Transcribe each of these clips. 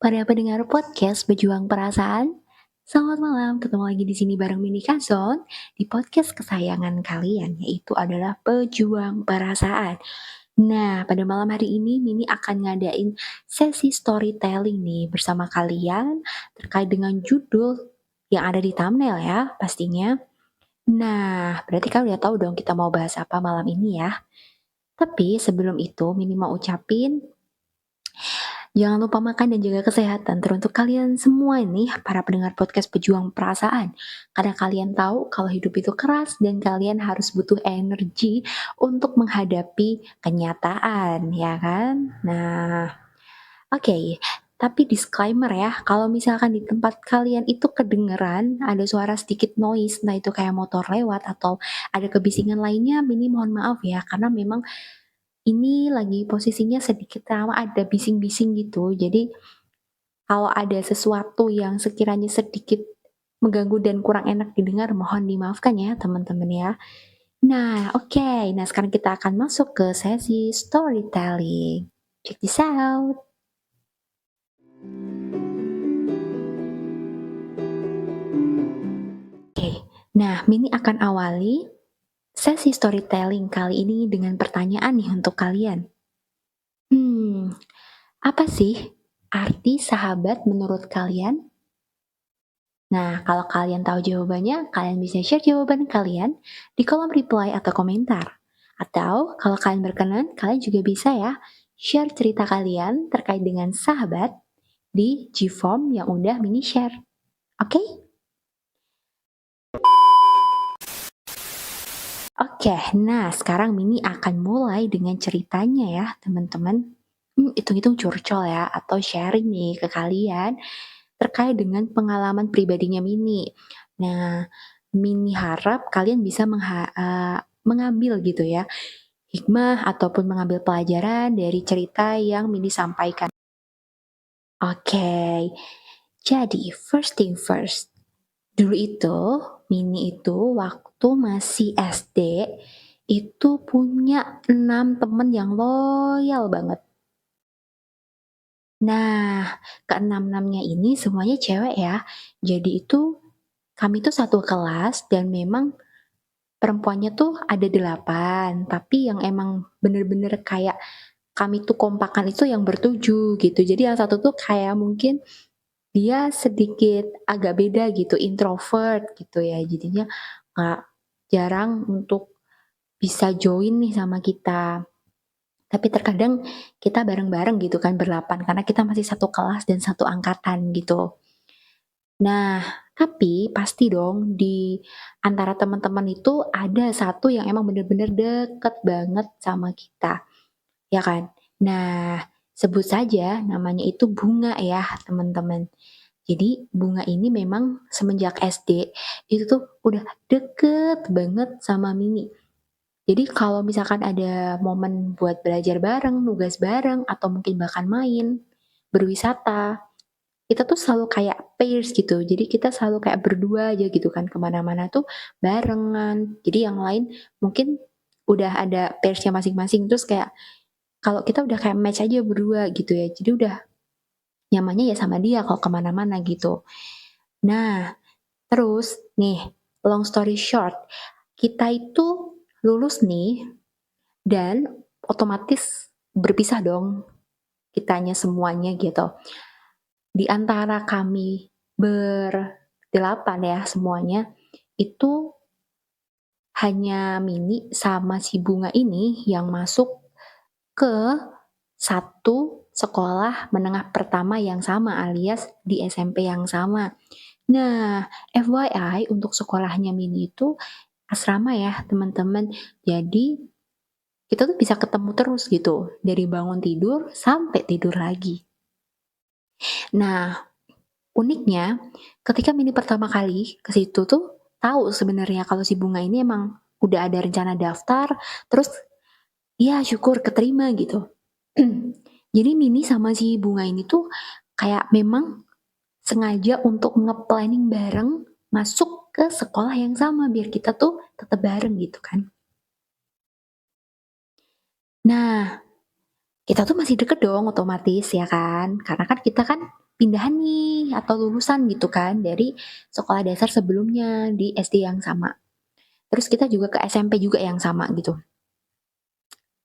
Para pendengar podcast Pejuang Perasaan, selamat malam. Ketemu lagi di sini bareng Mini Kazon di podcast kesayangan kalian, yaitu adalah Pejuang Perasaan. Nah, pada malam hari ini Mini akan ngadain sesi storytelling nih bersama kalian terkait dengan judul yang ada di thumbnail ya, pastinya. Nah, berarti kalian udah tahu dong kita mau bahas apa malam ini ya. Tapi sebelum itu, Mini mau ucapin jangan lupa makan dan jaga kesehatan teruntuk kalian semua ini para pendengar podcast Pejuang Perasaan. Karena kalian tahu kalau hidup itu keras dan kalian harus butuh energi untuk menghadapi kenyataan, ya kan? Nah, oke. Tapi disclaimer ya, kalau misalkan di tempat kalian itu kedengeran ada suara sedikit noise, nah itu kayak motor lewat atau ada kebisingan lainnya, Mini mohon maaf ya, karena memang ini lagi posisinya sedikit rawa ada bising-bising gitu. Jadi kalau ada sesuatu yang sekiranya sedikit mengganggu dan kurang enak didengar, mohon dimaafkan ya teman-teman ya. Nah, oke. Nah, sekarang kita akan masuk ke sesi storytelling. Check this out. Oke. Nah, Mini akan awali sesi storytelling kali ini dengan pertanyaan nih untuk kalian. Apa sih arti sahabat menurut kalian? Nah, kalau kalian tahu jawabannya, kalian bisa share jawaban kalian di kolom reply atau komentar. Atau kalau kalian berkenan, kalian juga bisa ya share cerita kalian terkait dengan sahabat di G-Form yang udah Mini share. Oke? Oke, nah sekarang Mini akan mulai dengan ceritanya ya teman-teman. Hitung-hitung curcol ya, atau sharing nih ke kalian terkait dengan pengalaman pribadinya Mini. Nah, Mini harap kalian bisa mengambil gitu ya, hikmah ataupun mengambil pelajaran dari cerita yang Mini sampaikan. Oke, jadi first thing first. Dulu itu, Mini itu waktu masih SD, itu punya 6 temen yang loyal banget. Nah, keenam-enamnya ini semuanya cewek ya. Jadi itu kami tuh satu kelas dan memang perempuannya tuh ada 8, tapi yang emang bener-bener kayak kami tuh kompakan itu yang bertujuh gitu. Jadi yang satu tuh kayak mungkin dia sedikit agak beda gitu, introvert gitu ya. Jadinya nggak jarang untuk bisa join nih sama kita. Tapi terkadang kita bareng-bareng gitu kan berlapan karena kita masih satu kelas dan satu angkatan gitu. Nah, tapi pasti dong di antara teman-teman itu ada satu yang emang bener-bener deket banget sama kita, ya kan? Nah, sebut saja namanya itu Bunga ya teman-teman. Jadi Bunga ini memang semenjak SD itu tuh udah deket banget sama Mini. Jadi kalau misalkan ada momen buat belajar bareng, nugas bareng, atau mungkin bahkan main, berwisata, kita tuh selalu kayak pairs gitu. Jadi kita selalu kayak berdua aja gitu kan kemana-mana tuh barengan. Jadi yang lain mungkin udah ada pairsnya masing-masing. Terus kayak kalau kita udah kayak match aja berdua gitu ya. Jadi udah nyamannya ya sama dia kalau kemana-mana gitu. Nah, terus nih, long story short, kita itu lulus nih dan otomatis berpisah dong kitanya semuanya gitu. Di antara kami berdelapan ya semuanya, itu hanya Mini sama si Bunga ini yang masuk ke satu sekolah menengah pertama yang sama alias di SMP yang sama. Nah, FYI untuk sekolahnya Mini itu asrama ya teman-teman. Jadi kita tuh bisa ketemu terus gitu, dari bangun tidur sampai tidur lagi. Nah, uniknya ketika Mini pertama kali ke situ tuh tahu sebenarnya kalau si Bunga ini emang udah ada rencana daftar, terus ya syukur keterima gitu. Jadi Mini sama si Bunga ini tuh kayak memang sengaja untuk nge-planning bareng masuk ke sekolah yang sama biar kita tuh tetap bareng gitu kan. Nah, kita tuh masih deket dong otomatis ya kan, karena kan kita kan pindahan nih atau lulusan gitu kan dari sekolah dasar sebelumnya di SD yang sama. Terus kita juga ke SMP juga yang sama gitu.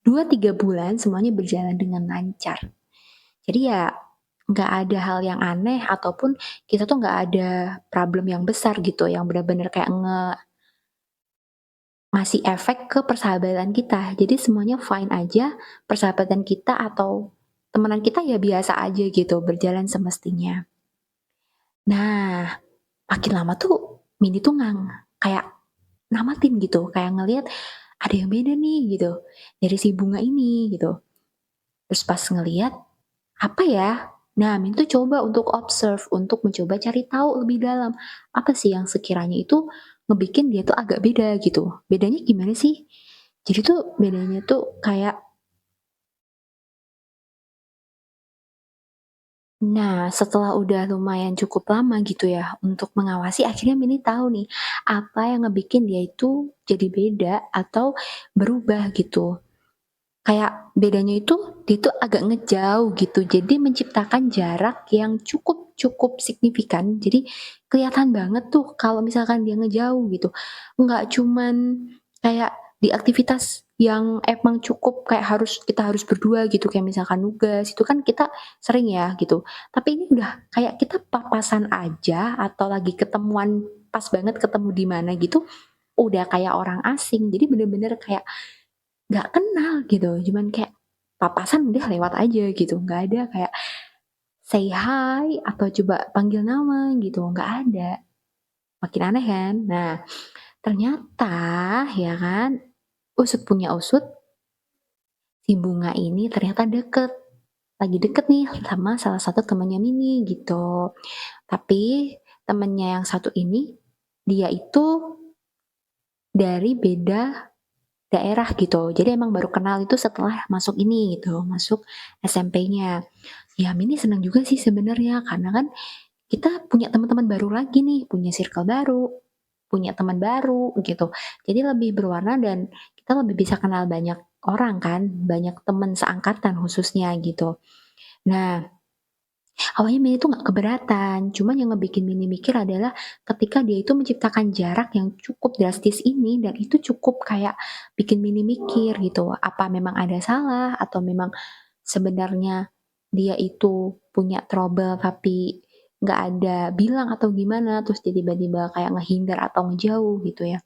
2-3 bulan semuanya berjalan dengan lancar. Jadi ya nggak ada hal yang aneh ataupun kita tuh nggak ada problem yang besar gitu yang benar-benar kayak ngasih efek ke persahabatan kita. Jadi semuanya fine aja, persahabatan kita atau temenan kita ya biasa aja gitu, berjalan semestinya. Nah, makin lama tuh Mini tuh kayak namatin gitu, kayak ngelihat ada yang beda nih gitu dari si bunga ini gitu. Terus pas ngelihat apa ya? Nah, Min tuh coba untuk observe, untuk mencoba cari tahu lebih dalam. Apa sih yang sekiranya itu ngebikin dia tuh agak beda gitu. Bedanya gimana sih? Jadi tuh bedanya tuh kayak, nah setelah udah lumayan cukup lama gitu ya untuk mengawasi akhirnya Mini tahu nih apa yang ngebikin dia itu jadi beda atau berubah gitu. Kayak bedanya itu, dia tuh agak ngejauh gitu, jadi menciptakan jarak yang cukup cukup signifikan. Jadi kelihatan banget tuh kalau misalkan dia ngejauh gitu. Nggak cuman kayak di aktivitas yang emang cukup kayak kita harus berdua gitu, kayak misalkan nugas, itu kan kita sering ya gitu. Tapi ini udah kayak kita papasan aja atau lagi ketemuan pas banget ketemu di mana gitu, udah kayak orang asing. Jadi bener-bener kayak nggak kenal gitu, cuman kayak papasan udah lewat aja gitu, nggak ada kayak say hi atau coba panggil nama gitu, nggak ada. Makin aneh kan? Nah, ternyata ya kan, usut punya usut, si Bunga ini ternyata deket, lagi deket nih sama salah satu temannya Mini gitu. Tapi temennya yang satu ini, dia itu dari beda daerah gitu. Jadi emang baru kenal itu setelah masuk ini gitu, masuk SMP-nya. Ya Mini senang juga sih sebenarnya karena kan kita punya teman-teman baru lagi nih, punya circle baru, punya teman baru gitu. Jadi lebih berwarna dan kita lebih bisa kenal banyak orang kan, banyak teman seangkatan khususnya gitu. Nah, awalnya Mini tuh nggak keberatan, cuman yang ngebikin Mini mikir adalah ketika dia itu menciptakan jarak yang cukup drastis ini dan itu cukup kayak bikin Mini mikir gitu, apa memang ada salah atau memang sebenarnya dia itu punya trouble tapi nggak ada bilang atau gimana, terus dia tiba-tiba kayak ngehindar atau ngejauh gitu ya.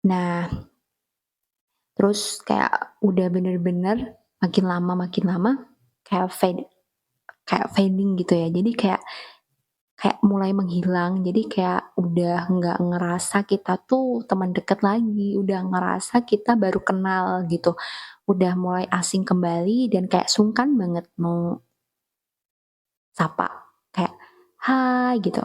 Nah, terus kayak udah bener-bener makin lama kayak fading gitu ya. Jadi kayak kayak mulai menghilang, jadi kayak udah nggak ngerasa kita tuh teman deket lagi, udah ngerasa kita baru kenal gitu. Udah mulai asing kembali dan kayak sungkan banget mau sapa, kayak, "Hai," gitu,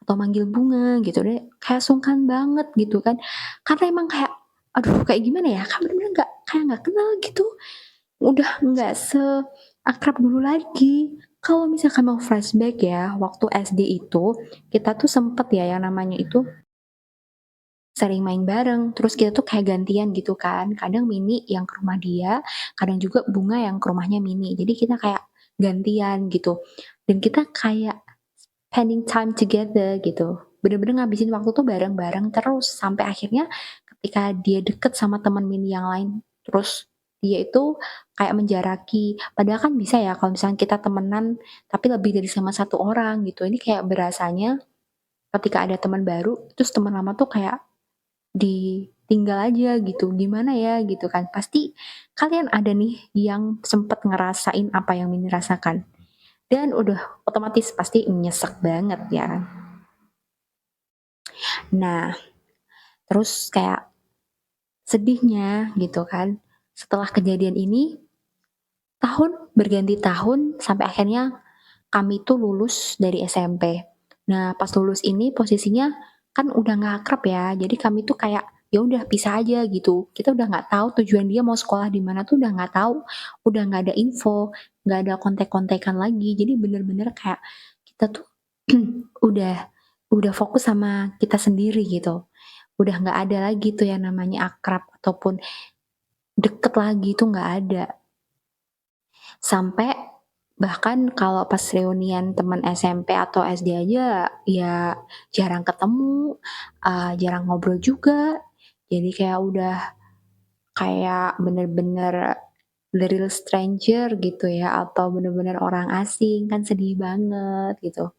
atau manggil bunga gitu deh, kayak sungkan banget gitu kan. Karena emang kayak, aduh kayak gimana ya, kan bener-bener kayak nggak kenal gitu, udah nggak seakrab dulu lagi. Kalau misalkan mau flashback ya, waktu SD itu, kita tuh sempet ya yang namanya itu sering main bareng, terus kita tuh kayak gantian gitu kan, kadang Mini yang ke rumah dia, kadang juga Bunga yang ke rumahnya Mini. Jadi kita kayak gantian gitu, dan kita kayak spending time together gitu, bener-bener ngabisin waktu tuh bareng-bareng terus, sampai akhirnya ketika dia deket sama teman Mini yang lain, terus dia itu kayak menjaraki, padahal kan bisa ya kalau misalnya kita temenan tapi lebih dari sama satu orang gitu, ini kayak berasanya ketika ada teman baru, terus teman lama tuh kayak ditinggal aja gitu, gimana ya gitu kan. Pasti kalian ada nih yang sempet ngerasain apa yang Mini rasakan. Dan udah otomatis pasti nyesek banget ya. Nah, terus kayak sedihnya gitu kan, setelah kejadian ini, berganti tahun sampai akhirnya kami tuh lulus dari SMP. Nah, pas lulus ini posisinya kan udah nggak akrab ya, jadi kami tuh kayak ya udah pisah aja gitu. Kita udah nggak tahu tujuan dia mau sekolah di mana tuh udah nggak tahu, udah nggak ada info, nggak ada kontak-kontakan lagi. Jadi bener-bener kayak kita tuh udah udah fokus sama kita sendiri gitu. Udah nggak ada lagi tuh yang namanya akrab ataupun deket lagi tuh nggak ada. Sampai bahkan kalau pas reunian teman SMP atau SD aja ya jarang ketemu, jarang ngobrol juga. Jadi kayak udah kayak bener-bener the real stranger gitu ya, atau bener-bener orang asing, kan sedih banget gitu.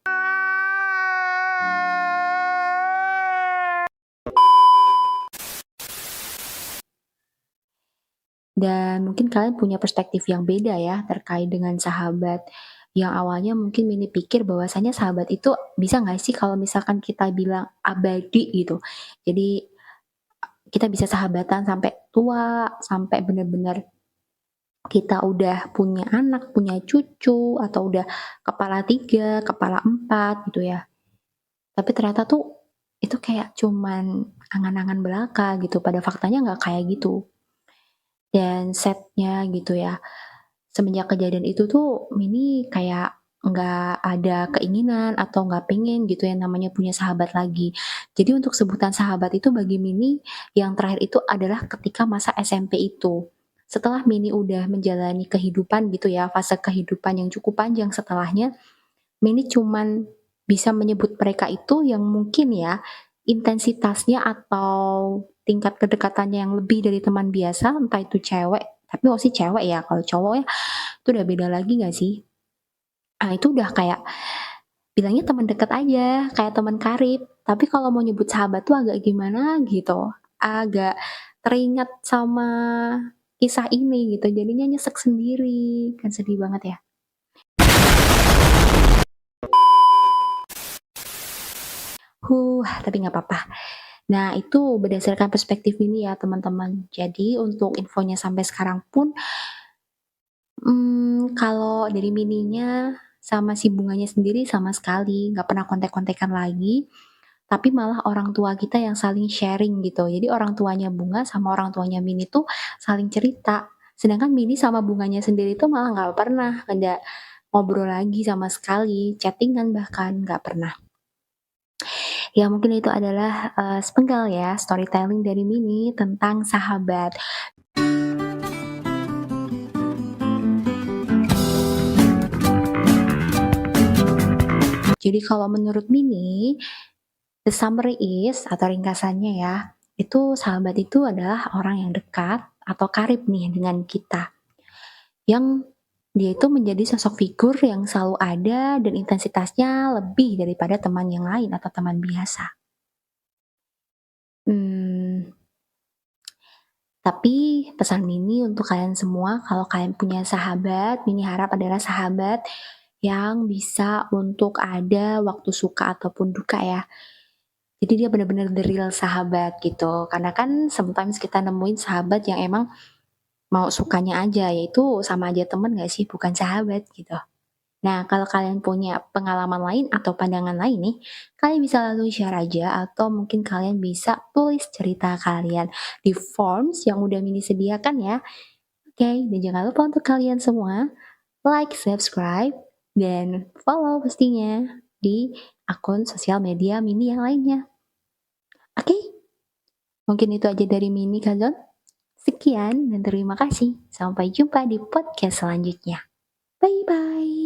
Dan mungkin kalian punya perspektif yang beda ya terkait dengan sahabat. Yang awalnya mungkin Mini pikir bahwasanya sahabat itu bisa nggak sih kalau misalkan kita bilang abadi gitu. Jadi kita bisa sahabatan sampai tua, sampai bener-bener kita udah punya anak, punya cucu, atau udah kepala 3, kepala 4 gitu ya. Tapi ternyata tuh itu kayak cuman angan-angan belaka gitu, pada faktanya nggak kayak gitu. Dan sad-nya gitu ya, semenjak kejadian itu tuh Mini kayak nggak ada keinginan atau nggak pengen gitu yang namanya punya sahabat lagi. Jadi untuk sebutan sahabat itu bagi Mini yang terakhir itu adalah ketika masa SMP itu. Setelah Mini udah menjalani kehidupan gitu ya, fase kehidupan yang cukup panjang setelahnya, Mini cuman bisa menyebut mereka itu yang mungkin ya, intensitasnya atau tingkat kedekatannya yang lebih dari teman biasa, entah itu cewek, tapi mostly cewek ya, kalau cowok ya itu udah beda lagi nggak sih? Itu udah kayak bilangnya teman dekat aja, kayak teman karib. Tapi kalau mau nyebut sahabat tuh agak gimana gitu, agak teringat sama kisah ini gitu, jadinya nyesek sendiri, kan sedih banget ya. Tapi nggak apa-apa. Nah, itu berdasarkan perspektif ini ya teman-teman. Jadi untuk infonya sampai sekarang pun, kalau dari Mininya sama si bunganya sendiri sama sekali nggak pernah kontak-kontakan lagi, tapi malah orang tua kita yang saling sharing gitu. Jadi orang tuanya Bunga sama orang tuanya Mini tuh saling cerita. Sedangkan Mini sama bunganya sendiri tuh malah nggak pernah ada ngobrol lagi sama sekali, chatting-an bahkan nggak pernah. Ya mungkin itu adalah, sepenggal ya storytelling dari Mini tentang sahabat. Jadi kalau menurut Mini, the summary is atau ringkasannya ya, itu sahabat itu adalah orang yang dekat atau karib nih dengan kita, yang dia itu menjadi sosok figur yang selalu ada dan intensitasnya lebih daripada teman yang lain atau teman biasa. Mmm, tapi pesan Mini untuk kalian semua, kalau kalian punya sahabat, Mini harap adalah sahabat yang bisa untuk ada waktu suka ataupun duka ya. Jadi dia benar-benar the real sahabat gitu. Karena kan sometimes kita nemuin sahabat yang emang mau sukanya aja, yaitu sama aja temen gak sih, bukan sahabat gitu. Nah, kalau kalian punya pengalaman lain atau pandangan lain nih, kalian bisa lalu share aja atau mungkin kalian bisa tulis cerita kalian di forms yang udah Mini sediakan ya. Oke, dan jangan lupa untuk kalian semua like, subscribe, dan follow pastinya di akun sosial media Mini yang lainnya. Oke, mungkin itu aja dari Mini Kazon. Sekian dan terima kasih. Sampai jumpa di podcast selanjutnya. Bye bye.